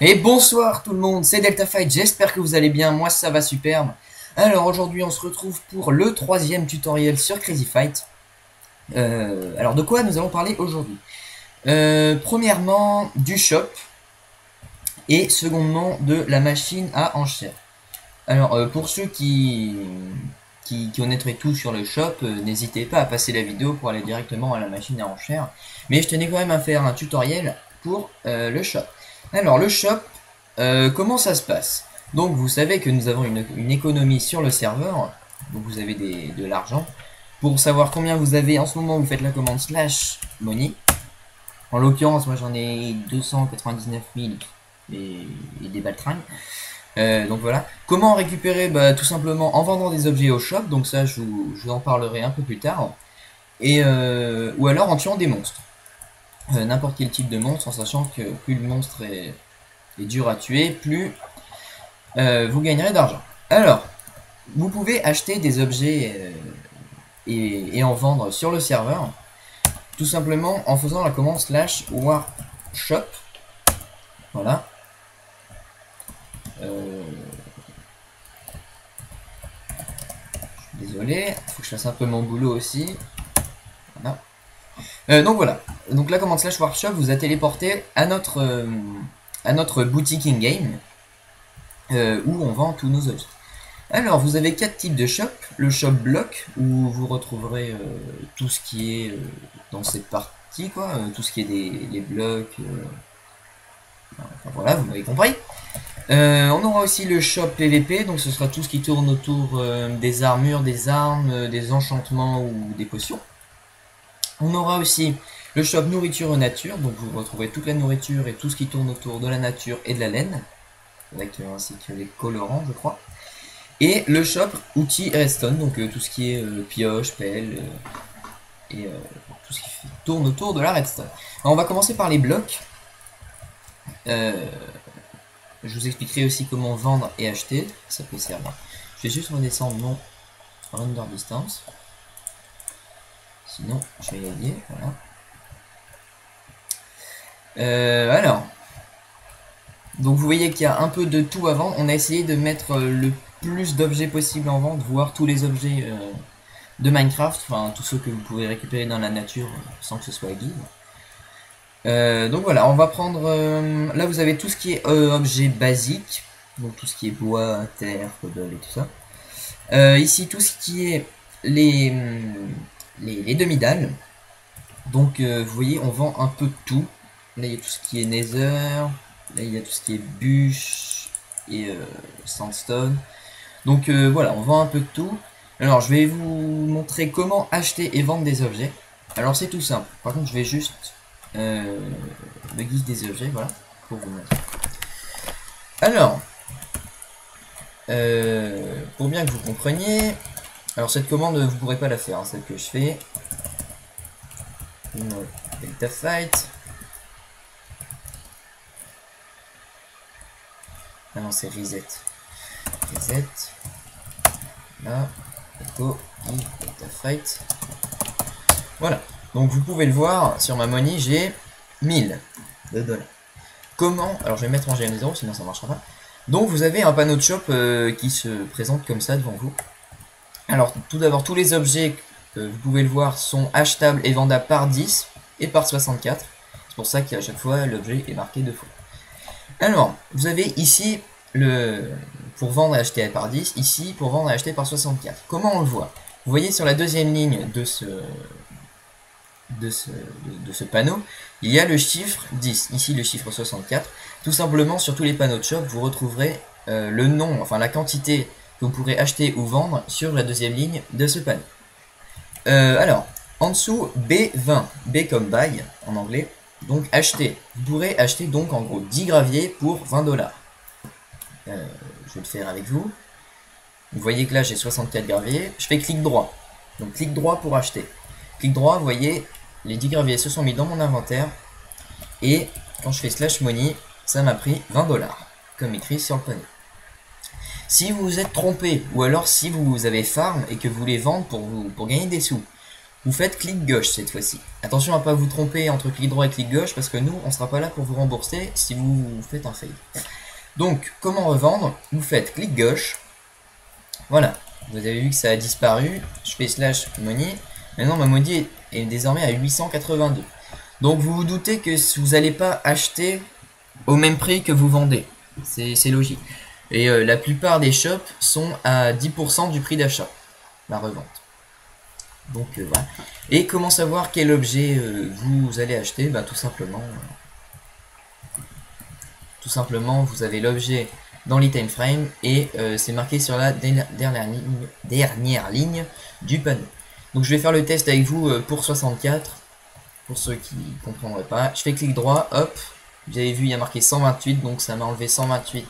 Et bonsoir tout le monde, c'est Delta Fight, j'espère que vous allez bien, moi ça va superbe. Alors aujourd'hui on se retrouve pour le troisième tutoriel sur Crazy Fight. Alors de quoi nous allons parler aujourd'hui? Premièrement du shop et secondement de la machine à enchères. Alors pour ceux qui connaîtraient tout sur le shop, n'hésitez pas à passer la vidéo pour aller directement à la machine à enchères. Mais je tenais quand même à faire un tutoriel pour le shop. Alors le shop, comment ça se passe? Donc vous savez que nous avons une économie sur le serveur, donc vous avez de l'argent. Pour savoir combien vous avez en ce moment, vous faites la commande /money. En l'occurrence, moi j'en ai 299 000 et des baltringues. Donc voilà. Comment récupérer? Tout simplement en vendant des objets au shop, donc ça je vous en parlerai un peu plus tard. Et ou alors en tuant des monstres. N'importe quel type de monstre, en sachant que plus le monstre est dur à tuer, plus vous gagnerez d'argent. Alors, vous pouvez acheter des objets et en vendre sur le serveur, tout simplement en faisant la commande /warshop. Voilà. Désolé, il faut que je fasse un peu mon boulot aussi. Voilà. Donc voilà, donc la commande /warshop vous a téléporté à notre boutique in-game où on vend tous nos objets. Alors vous avez 4 types de shop. Le shop bloc où vous retrouverez tout ce qui est dans cette partie, quoi, tout ce qui est les blocs. Enfin, voilà, vous m'avez compris. On aura aussi le shop PVP, donc ce sera tout ce qui tourne autour des armures, des armes, des enchantements ou des potions. On aura aussi le shop nourriture nature, donc vous retrouverez toute la nourriture et tout ce qui tourne autour de la nature et de la laine, avec ainsi que les colorants, je crois. Et le shop outils redstone, donc tout ce qui est pioche, pelle et tout ce qui tourne autour de la redstone. Alors, on va commencer par les blocs. Je vous expliquerai aussi comment vendre et acheter, ça peut servir. Je vais juste redescendre mon render distance. Sinon, je vais laguer, voilà. Alors, donc vous voyez qu'il y a un peu de tout à vendre. On a essayé de mettre le plus d'objets possible en vente, voire tous les objets de Minecraft, enfin tous ceux que vous pouvez récupérer dans la nature sans que ce soit guide. Donc voilà, on va prendre, là vous avez tout ce qui est objet basique, donc tout ce qui est bois, terre, cobble et tout ça. Ici tout ce qui est les demi-dalles. Donc vous voyez, on vend un peu de tout. Là il y a tout ce qui est nether, là il y a tout ce qui est bûche et sandstone. Donc voilà, on vend un peu de tout. Alors je vais vous montrer comment acheter et vendre des objets. Alors c'est tout simple. Par contre je vais juste le guide des objets, voilà, pour vous montrer. Alors, pour bien que vous compreniez, alors cette commande vous pourrez pas la faire, hein, celle que je fais. Delta Fight. Ah non, c'est reset. Reset. Là. Echo. Delta Fight. Voilà. Donc vous pouvez le voir, sur ma money, j'ai 1000 $. Comment? Alors je vais mettre en GM0, sinon ça marchera pas. Donc vous avez un panneau de shop qui se présente comme ça devant vous. Alors tout d'abord, tous les objets, vous pouvez le voir, sont achetables et vendables par 10 et par 64. C'est pour ça qu'à chaque fois, l'objet est marqué 2 fois. Alors, vous avez ici pour vendre et acheter par 10, ici pour vendre et acheter par 64. Comment on le voit? Vous voyez sur la deuxième ligne de ce panneau, il y a le chiffre 10, ici le chiffre 64. Tout simplement, sur tous les panneaux de shop, vous retrouverez le nom, enfin la quantité que vous pourrez acheter ou vendre sur la deuxième ligne de ce panneau. Alors, en dessous, B20, B comme buy en anglais, donc acheter. Vous pourrez acheter donc en gros 10 graviers pour 20 $. Je vais le faire avec vous. Vous voyez que là j'ai 64 graviers, je fais clic droit. Donc clic droit pour acheter. Clic droit, vous voyez, les 10 graviers se sont mis dans mon inventaire. Et quand je fais /money, ça m'a pris 20 $, comme écrit sur le panneau. Si vous vous êtes trompé, ou alors si vous avez farm et que vous voulez vendre pour gagner des sous, Vous faites clic gauche cette fois-ci. Attention à pas vous tromper entre clic droit et clic gauche parce que nous, on sera pas là pour vous rembourser si vous faites un fail. Donc, comment revendre? Vous faites clic gauche. Voilà. Vous avez vu que ça a disparu. Je fais slash money. Maintenant, ma money est désormais à 882. Donc, vous vous doutez que vous n'allez pas acheter au même prix que vous vendez. C'est logique. Et la plupart des shops sont à 10% du prix d'achat. La revente. Donc voilà. Et comment savoir quel objet vous allez acheter? Bah tout simplement vous avez l'objet dans l'item frame et c'est marqué sur la dernière ligne du panneau. Donc je vais faire le test avec vous pour 64 pour ceux qui ne comprendraient pas. Je fais clic droit, hop, vous avez vu il y a marqué 128, donc ça m'a enlevé 128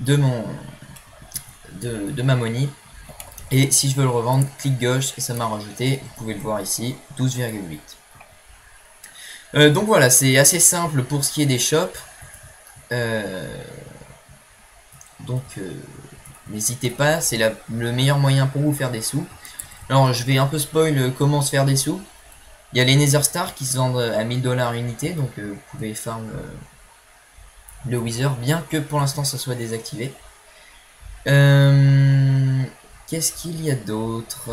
de ma money. Et si je veux le revendre, clic gauche et ça m'a rajouté, vous pouvez le voir ici, 12,8. Donc voilà, c'est assez simple pour ce qui est des shops. Donc n'hésitez pas, c'est le meilleur moyen pour vous faire des sous. Alors je vais un peu spoil comment se faire des sous. Il y a les Nether Stars qui se vendent à 1000 $ unité, donc vous pouvez farm le Wither, bien que pour l'instant ça soit désactivé. Qu'est-ce qu'il y a d'autre?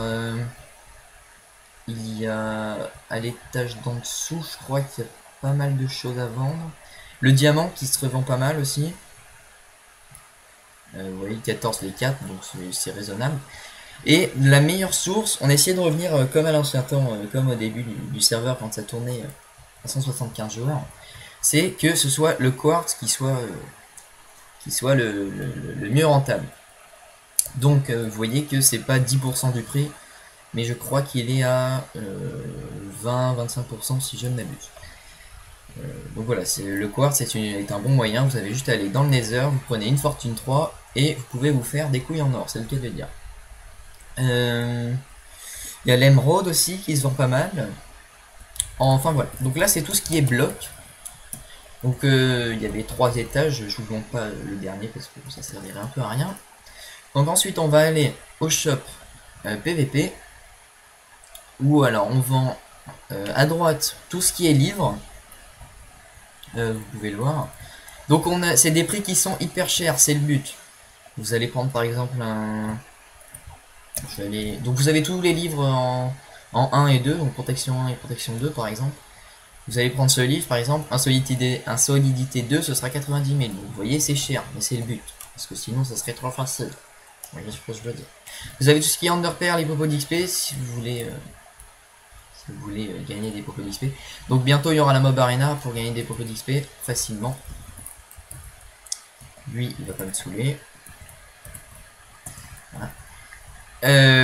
Il y a à l'étage d'en dessous, je crois qu'il y a pas mal de choses à vendre. Le diamant qui se revend pas mal aussi. Vous voyez, 14 les 4, donc c'est raisonnable. Et la meilleure source, on a essayé de revenir comme à l'ancien temps, comme au début du serveur quand ça tournait à 175 joueurs, c'est que ce soit le quartz qui soit le mieux rentable. Donc vous voyez que c'est pas 10% du prix, mais je crois qu'il est à 20-25% si je ne m'abuse. Donc voilà, le quartz est un bon moyen, vous avez juste à aller dans le nether, vous prenez une fortune 3 et vous pouvez vous faire des couilles en or, c'est le cas de le dire. Il y a l'émeraude aussi qui se vend pas mal. Enfin voilà, donc là c'est tout ce qui est bloc. Donc il y avait 3 étages, je vous montre pas le dernier parce que ça servirait un peu à rien. Donc ensuite on va aller au shop PVP où alors on vend à droite tout ce qui est livre. Vous pouvez le voir. Donc c'est des prix qui sont hyper chers, c'est le but. Vous allez prendre par exemple un... Donc vous avez tous les livres en 1 et 2, donc protection 1 et protection 2 par exemple. Vous allez prendre ce livre par exemple, un solidité 2, ce sera 90 000. Donc, vous voyez c'est cher, mais c'est le but. Parce que sinon ça serait trop facile. Vous voyez ce que je veux dire. Vous avez tout ce qui est Underpearl et Popo d'XP si vous voulez... gagner des popos d'XP. Donc bientôt il y aura la mob arena pour gagner des popos d'XP facilement. Lui il va pas me saouler. Voilà.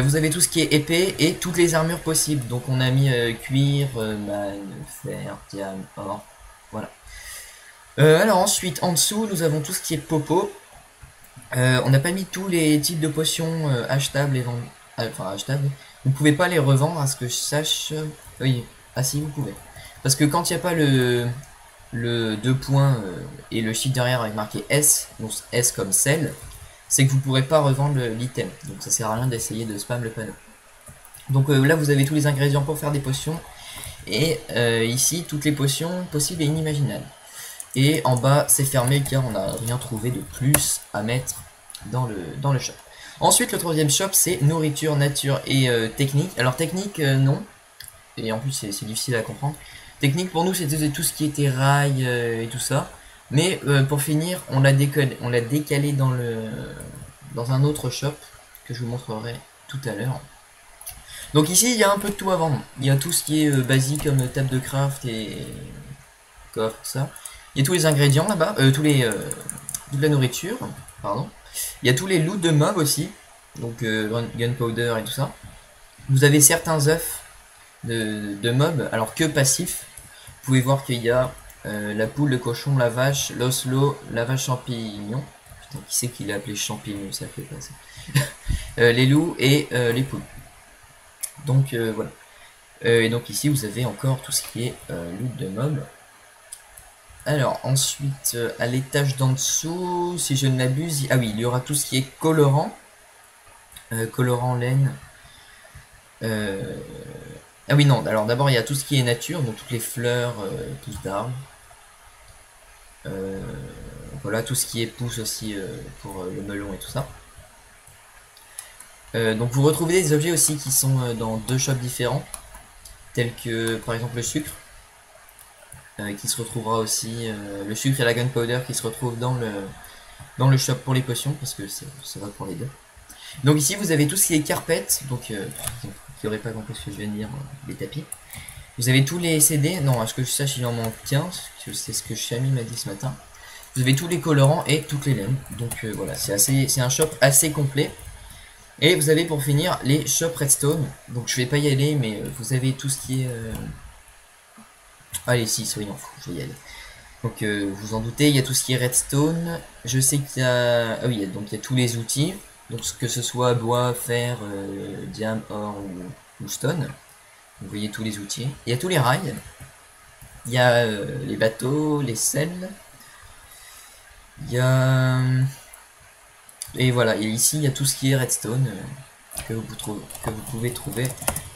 Vous avez tout ce qui est épée et toutes les armures possibles. Donc on a mis cuir, man, fer, diamant, or. Voilà. Alors ensuite en dessous nous avons tout ce qui est popo. On n'a pas mis tous les types de potions achetables et vendables. Enfin achetables. Vous ne pouvez pas les revendre à ce que je sache. Oui, ah si vous pouvez. Parce que quand il n'y a pas le 2 points et le chiffre derrière avec marqué S, donc S comme sel, c'est que vous ne pourrez pas revendre l'item. Donc ça sert à rien d'essayer de spam le panneau. Donc là vous avez tous les ingrédients pour faire des potions. Et ici toutes les potions possibles et inimaginables. Et en bas c'est fermé car on n'a rien trouvé de plus à mettre dans le shop. Ensuite, le troisième shop, c'est nourriture, nature et technique. Alors, technique, non. Et en plus, c'est difficile à comprendre. Technique, pour nous, c'était tout ce qui était rail et tout ça. Mais pour finir, on l'a décalé dans un autre shop que je vous montrerai tout à l'heure. Donc ici, il y a un peu de tout à vendre. Il y a tout ce qui est basique comme table de craft et coffre, tout ça. Il y a tous les ingrédients là-bas, toute la nourriture, pardon. Il y a tous les loots de mobs aussi, donc gunpowder et tout ça. Vous avez certains œufs de mobs, alors que passifs. Vous pouvez voir qu'il y a la poule, le cochon, la vache, l'oslo, la vache champignon. Putain, qui c'est qui l'a appelé champignon, ça fait pas ça. Les loups et les poules. Donc voilà. Et donc ici vous avez encore tout ce qui est loot de mobs. Alors ensuite à l'étage d'en dessous, si je ne m'abuse, ah oui, il y aura tout ce qui est colorant, colorant laine, Ah oui, non, alors d'abord il y a tout ce qui est nature, donc toutes les fleurs, pousses d'arbres. Voilà, tout ce qui est pousse aussi pour le melon et tout ça. Donc vous retrouvez des objets aussi qui sont dans deux shops différents, tels que par exemple le sucre, qui se retrouvera aussi, le sucre et la gunpowder qui se retrouvent dans le shop pour les potions, parce que ça va pour les deux. Donc ici vous avez tout ce qui est carpet, donc qui n'aurait pas compris ce que je viens de dire, les tapis. Vous avez tous les CD, non, à ce que je sache il en manque qu'un, c'est ce que Chami m'a dit ce matin. Vous avez tous les colorants et toutes les laines, donc voilà, c'est un shop assez complet. Et vous avez pour finir les shops redstone, donc je vais pas y aller, mais vous avez tout ce qui est... Allez, si, soyons fous, je vais y aller. Donc vous en doutez, il y a tout ce qui est redstone, je sais qu'il y a... Ah oui, donc il y a tous les outils, donc que ce soit bois, fer, diam, or ou stone. Vous voyez tous les outils. Il y a tous les rails. Il y a les bateaux, les selles. Il y a... Et voilà, et ici il y a tout ce qui est redstone que vous pouvez trouver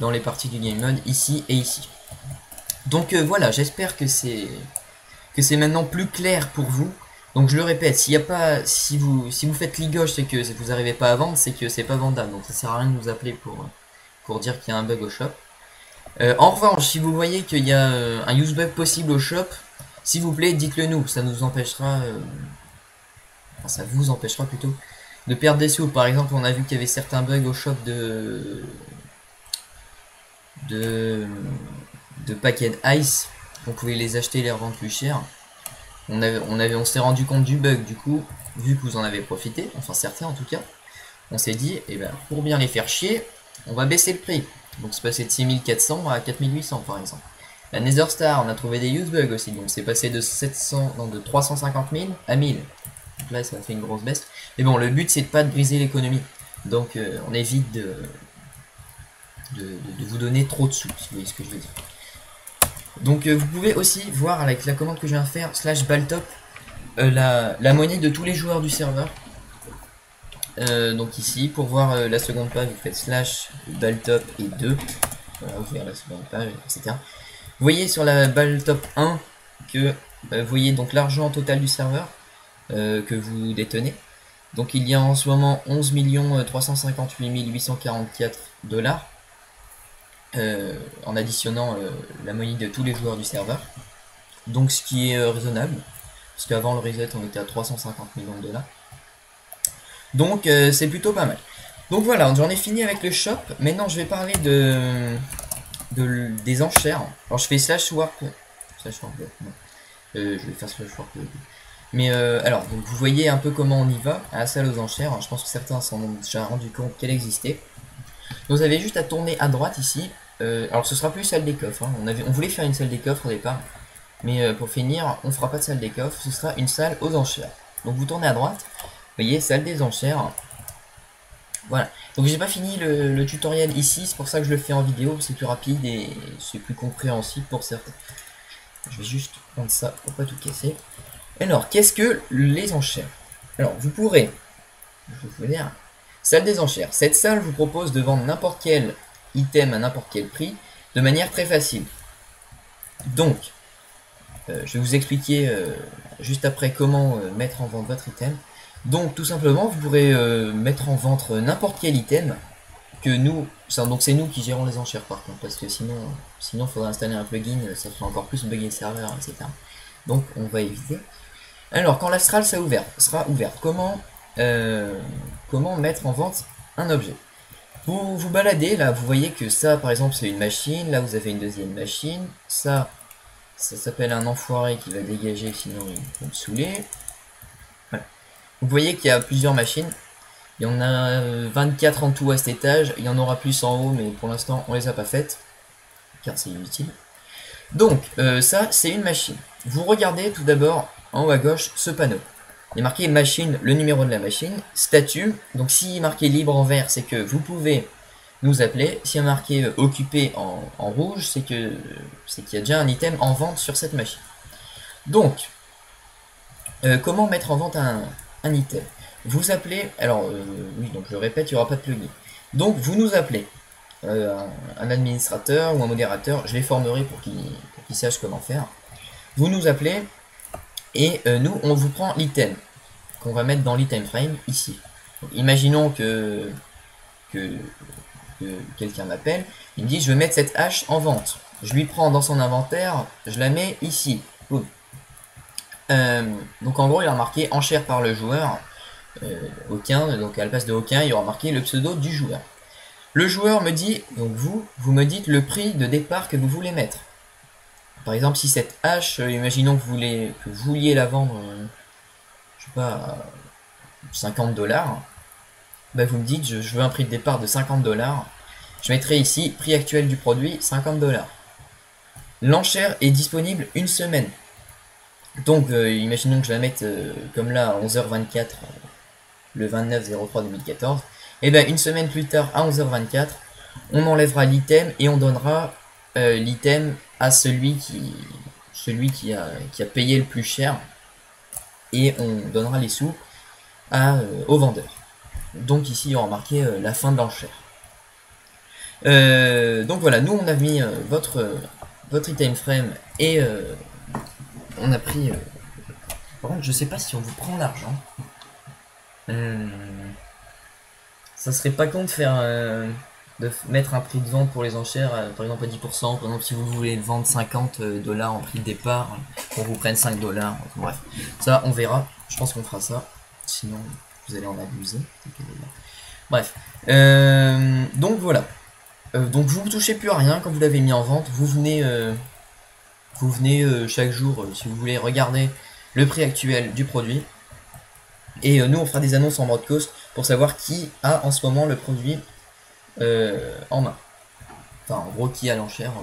dans les parties du game mode, ici et ici. Donc voilà, j'espère que c'est maintenant plus clair pour vous. Donc je le répète, s'il y a pas, si vous faites ligoche, c'est que vous n'arrivez pas à vendre, c'est que c'est pas vendable. Donc ça sert à rien de nous appeler pour dire qu'il y a un bug au shop. En revanche, si vous voyez qu'il y a un use bug possible au shop, s'il vous plaît, dites-le nous. Ça nous empêchera, enfin, ça vous empêchera plutôt de perdre des sous. Par exemple, on a vu qu'il y avait certains bugs au shop de paquets ice. On pouvait les acheter et les revendre plus cher. On s'est rendu compte du bug, du coup, vu que vous en avez profité, enfin certains en tout cas, on s'est dit, eh ben, pour bien les faire chier, on va baisser le prix. Donc c'est passé de 6400 à 4800 par exemple. La Nether Star, on a trouvé des use bugs aussi, donc c'est passé de 350 000 à 1000. Donc là ça a fait une grosse baisse. Mais bon, le but c'est de pas de briser l'économie. Donc on évite de vous donner trop de sous, si vous voyez ce que je veux dire. Donc vous pouvez aussi voir avec la commande que je viens de faire, /baltop, la monnaie de tous les joueurs du serveur. Donc ici, pour voir la seconde page, vous faites /baltop et 2. Voilà, ouvrir la seconde page, etc. Vous voyez sur la baltop 1 que vous voyez donc l'argent total du serveur que vous détenez. Donc il y a en ce moment 11 358 844 $. En additionnant la monnaie de tous les joueurs du serveur. Donc ce qui est raisonnable, parce qu'avant le reset on était à 350 millions de $. Donc c'est plutôt pas mal. Donc voilà, j'en ai fini avec le shop. Maintenant je vais parler des enchères. Alors je fais /warp. Je vais faire /warp. Mais alors, donc vous voyez un peu comment on y va à la salle aux enchères. Alors, je pense que certains s'en ont déjà rendu compte qu'elle existait. Donc, vous avez juste à tourner à droite ici. Alors ce sera plus salle des coffres, hein. On voulait faire une salle des coffres au départ, mais pour finir on fera pas de salle des coffres, ce sera une salle aux enchères. Donc vous tournez à droite, vous voyez salle des enchères. Voilà, donc j'ai pas fini le tutoriel ici, c'est pour ça que je le fais en vidéo, c'est plus rapide et c'est plus compréhensible pour certains. Je vais juste prendre ça pour pas tout casser. Alors qu'est-ce que les enchères? Alors vous pourrez, je vais vous dire, salle des enchères. Cette salle vous propose de vendre n'importe quel item à n'importe quel prix de manière très facile. Donc je vais vous expliquer juste après comment mettre en vente votre item. Donc tout simplement vous pourrez mettre en vente n'importe quel item que nous, donc c'est nous qui gérons les enchères par contre, parce que sinon il faudrait installer un plugin, ça ferait encore plus bugger le serveur, etc. Donc on va éviter. Alors quand l'astral sera ouverte, comment mettre en vente un objet? Vous baladez, là vous voyez que ça par exemple c'est une machine, là vous avez une deuxième machine, ça s'appelle un enfoiré qui va dégager sinon il va me saouler. Voilà. Vous voyez qu'il y a plusieurs machines, il y en a 24 en tout à cet étage, il y en aura plus en haut mais pour l'instant on les a pas faites, car c'est inutile. Donc ça c'est une machine. Vous regardez tout d'abord en haut à gauche ce panneau. Il est marqué machine, le numéro de la machine, statut. Donc si marqué libre en vert, c'est que vous pouvez nous appeler. Si il est marqué occupé en rouge, c'est qu'il y a déjà un item en vente sur cette machine. Donc, comment mettre en vente un item? Vous appelez, alors oui, donc je répète, il n'y aura pas de plugin. Donc vous nous appelez. un administrateur ou un modérateur, je les formerai pour qu'ils sachent comment faire. Vous nous appelez et nous on vous prend l'item qu'on va mettre dans l'item frame ici. Donc, imaginons que quelqu'un m'appelle, il me dit je veux mettre cette hache en vente. Je lui prends dans son inventaire, je la mets ici. Boum. Donc en gros il a marqué enchère par le joueur, aucun, donc à la place de aucun il y aura marqué le pseudo du joueur. Le joueur me dit, donc vous me dites le prix de départ que vous voulez mettre. Par exemple si cette hache, imaginons que vous vouliez la vendre, je sais pas, 50$, bah vous me dites je veux un prix de départ de 50$, je mettrai ici prix actuel du produit 50$. L'enchère est disponible une semaine. Donc imaginons que je la mette comme là à 11h24 le 29/03/2014. Et bien une semaine plus tard à 11h24 on enlèvera l'item et on donnera l'item à celui qui a payé le plus cher, et on donnera les sous au vendeur. Donc ici il y aura marqué la fin de l'enchère. Donc voilà, nous on a mis votre item frame et on a pris. Par contre, je sais pas si on vous prend l'argent. Ça serait pas con de faire de mettre un prix de vente pour les enchères, par exemple à 10%. Par exemple, si vous voulez vendre 50$ en prix de départ, qu'on vous prenne 5$. Bref, ça on verra. Je pense qu'on fera ça. Sinon, vous allez en abuser. Bref, donc voilà. Donc vous ne touchez plus à rien quand vous l'avez mis en vente. Vous venez chaque jour, si vous voulez, regarder le prix actuel du produit. Et nous on fera des annonces en mode coast pour savoir qui a en ce moment le produit en main. Enfin en gros qui a l'enchère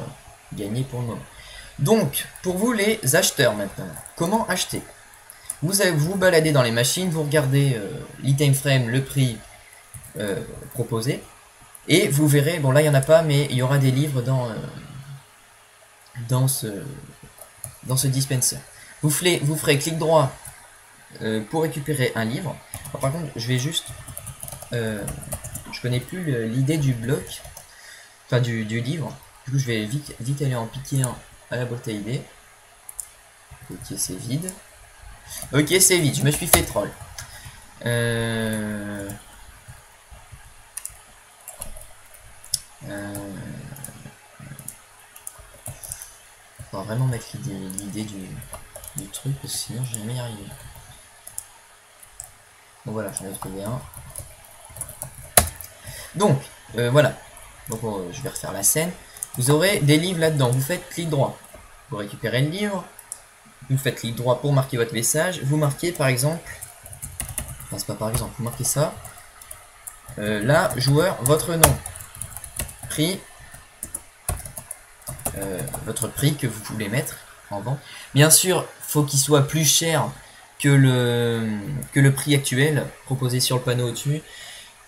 gagnée pour le moment. Donc pour vous les acheteurs maintenant, comment acheter? Vous allez vous balader dans les machines, vous regardez l'item frame, le prix proposé, et vous verrez, bon là il n'y en a pas, mais il y aura des livres dans ce dispenser. Vous ferez clic droit pour récupérer un livre. Alors, par contre je vais juste je connais plus l'idée du bloc, enfin du livre, du coup je vais vite aller en piquer un à la boîte à idées. Ok c'est vide. Ok c'est vide, je me suis fait troll. On va vraiment mettre l'idée du truc, parce que sinon je vais jamais y arriver. Donc voilà, j'en ai trouvé un. Donc voilà, donc je vais refaire la scène. Vous aurez des livres là-dedans, vous faites clic droit pour récupérer le livre, vous faites clic droit pour marquer votre message, vous marquez par exemple, enfin c'est pas par exemple, vous marquez ça, là, joueur, votre nom, prix, votre prix que vous voulez mettre en vente. Bien sûr, faut qu'il soit plus cher que le prix actuel proposé sur le panneau au-dessus,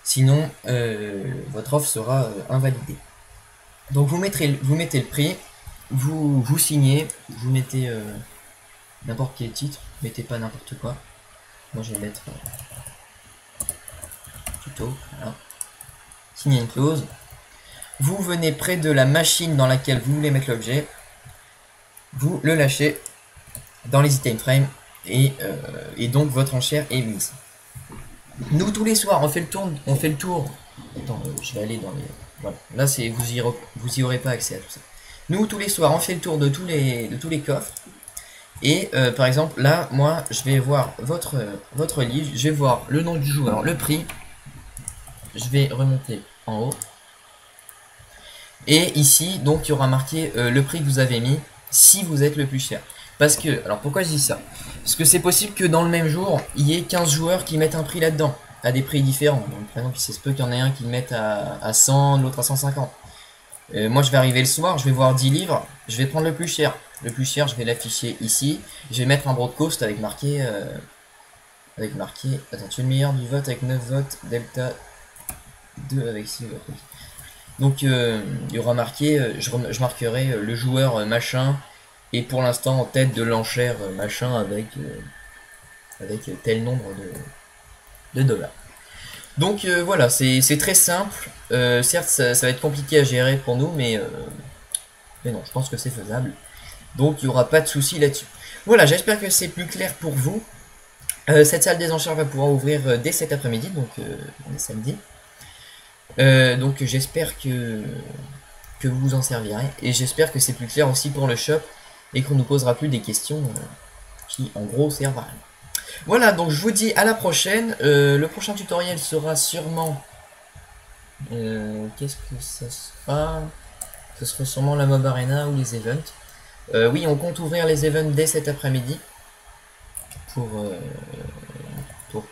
sinon votre offre sera invalidée. Donc vous mettez le prix, vous signez, vous mettez n'importe quel titre, mettez pas n'importe quoi. Moi je vais mettre tuto, voilà. Signer une clause. Vous venez près de la machine dans laquelle vous voulez mettre l'objet, vous le lâchez dans les item frames et donc votre enchère est mise. Nous tous les soirs on fait le tour. Attends, je vais aller dans les. Voilà. Là c'est vous y aurez pas accès à tout ça. Nous tous les soirs on fait le tour de tous les coffres. Et par exemple là moi je vais voir votre livre, je vais voir le nom du joueur, le prix. Je vais remonter en haut. Et ici donc il y aura marqué le prix que vous avez mis si vous êtes le plus cher. Parce que, alors pourquoi je dis ça? Parce que c'est possible que dans le même jour, il y ait 15 joueurs qui mettent un prix là-dedans, à des prix différents. Donc par exemple, il se peut qu'il y en ait un qui le mette à 100, l'autre à 150. Moi je vais arriver le soir, je vais voir 10 livres, je vais prendre le plus cher. Le plus cher, je vais l'afficher ici. Je vais mettre un broadcast avec marqué... attends, tu es le meilleur du vote avec 9 votes, Delta 2 avec 6 votes. Donc il y aura marqué, je marquerai le joueur machin, et pour l'instant en tête de l'enchère machin avec tel nombre de dollars. Donc voilà, c'est très simple. Certes, ça va être compliqué à gérer pour nous, mais non, je pense que c'est faisable. Donc il n'y aura pas de souci là-dessus. Voilà, j'espère que c'est plus clair pour vous. Cette salle des enchères va pouvoir ouvrir dès cet après-midi, donc on est samedi. Donc j'espère que vous vous en servirez. Et j'espère que c'est plus clair aussi pour le shop et qu'on ne nous posera plus des questions qui en gros servent à rien. Voilà, donc je vous dis à la prochaine. Le prochain tutoriel sera sûrement... Qu'est-ce que ça sera? Ce sera sûrement la Mob Arena ou les events. Oui, on compte ouvrir les events dès cet après-midi pour, pour,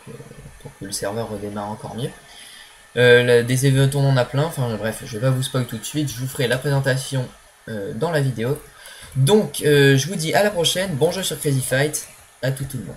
pour que le serveur redémarre encore mieux. Des events on en a plein, enfin bref, je vais pas vous spoil tout de suite, je vous ferai la présentation dans la vidéo. Donc je vous dis à la prochaine, bon jeu sur Crazy Fight, à tout le monde.